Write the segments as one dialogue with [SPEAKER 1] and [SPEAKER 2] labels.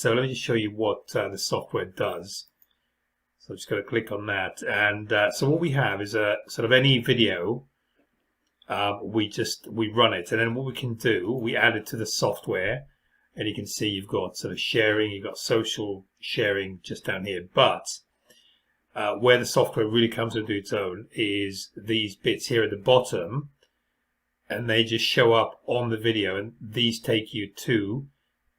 [SPEAKER 1] So let me just show you what the software does. So I'm just going to click on that, and so what we have is a sort of any video. We run it, and then what we can do, we add it to the software, and you can see you've got sort of sharing, you've got social sharing just down here. But where the software really comes to do its own is these bits here at the bottom, and they just show up on the video, and these take you to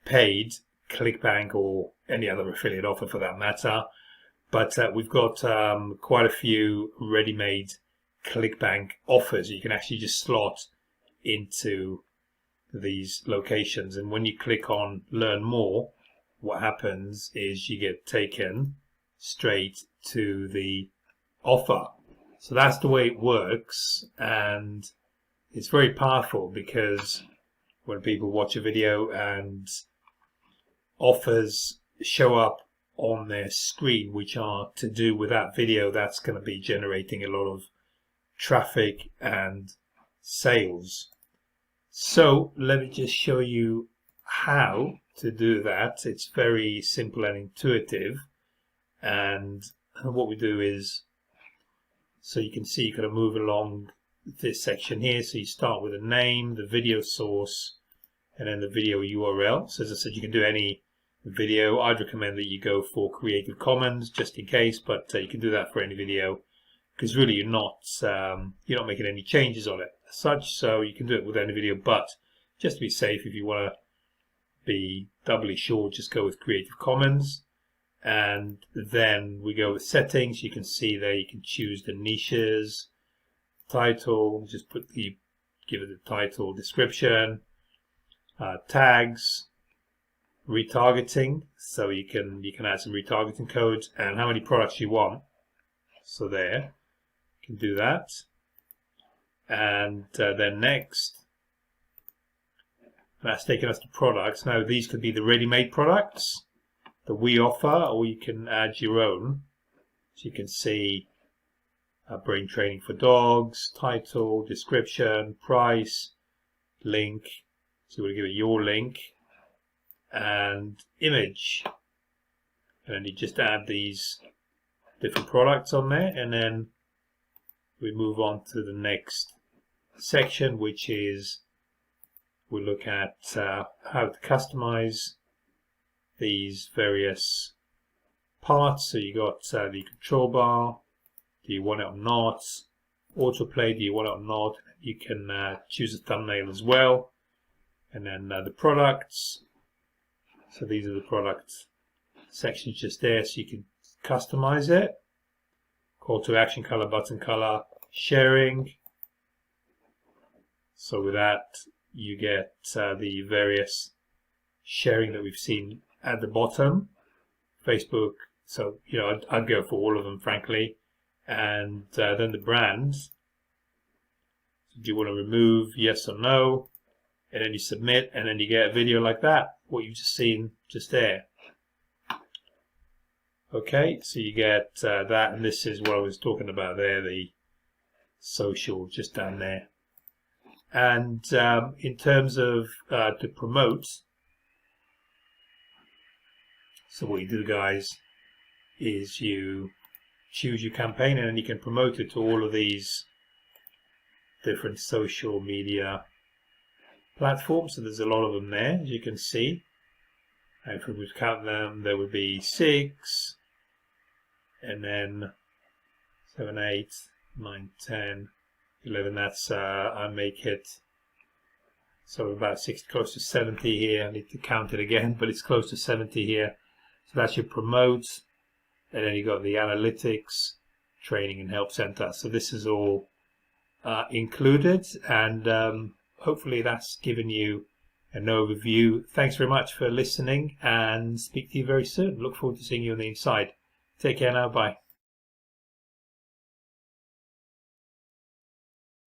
[SPEAKER 1] paid ClickBank or any other affiliate offer for that matter. But we've got quite a few ready-made ClickBank offers. You can actually just slot into these locations, and when you click on learn more, what happens is you get taken straight to the offer. So that's the way it works, and it's very powerful because when people watch a video and offers show up on their screen which are to do with that video, that's going to be generating a lot of traffic and sales. So let me just show you how to do that. It's very simple and intuitive, and what we do is, so you can see you kind of move along this section here. So you start with a name, the video source, and then the video URL. So as I said, you can do any video. I'd recommend that you go for Creative Commons just in case, but you can do that for any video, because really you're not making any changes on it as such. So you can do it with any video, but just to be safe, if you want to be doubly sure, just go with Creative Commons. And then we go with settings. You can see there you can choose the niches, title, just give it the title, description, tags, retargeting, so you can add some retargeting codes, and how many products you want. So there, you can do that. And then next, that's taking us to products. Now these could be the ready-made products that we offer, or you can add your own. So you can see brain training for dogs, title, description, price, link. So we'll give it your link, and image, and then you just add these different products on there, and then we move on to the next section, which is we look at how to customize these various parts. So you got the control bar, do you want it or not, autoplay, do you want it or not. You can choose a thumbnail as well, and then the products. So these are the product sections just there, so you can customize it. Call to action, color, button color, sharing. So with that, you get the various sharing that we've seen at the bottom. Facebook, so I'd go for all of them, frankly. And then the brands. So do you want to remove, yes or no? And then you submit, and then you get a video like that, what you've just seen just there. Okay, so you get that, and this is what I was talking about there, the social just down there. And in terms of to promote, so what you do, guys, is you choose your campaign, and then you can promote it to all of these different social media platforms. So there's a lot of them there, as you can see. And if we would count them, there would be 6, and then 7, 8, 9, 10, 11. That's I make it so about 60, close to 70 here. I need to count it again, but it's close to 70 here. So that's your promote, and then you got the analytics, training and help center. So this is all included, and hopefully that's given you an overview. Thanks very much for listening, and speak to you very soon. Look forward to seeing you on the inside. Take care now. Bye.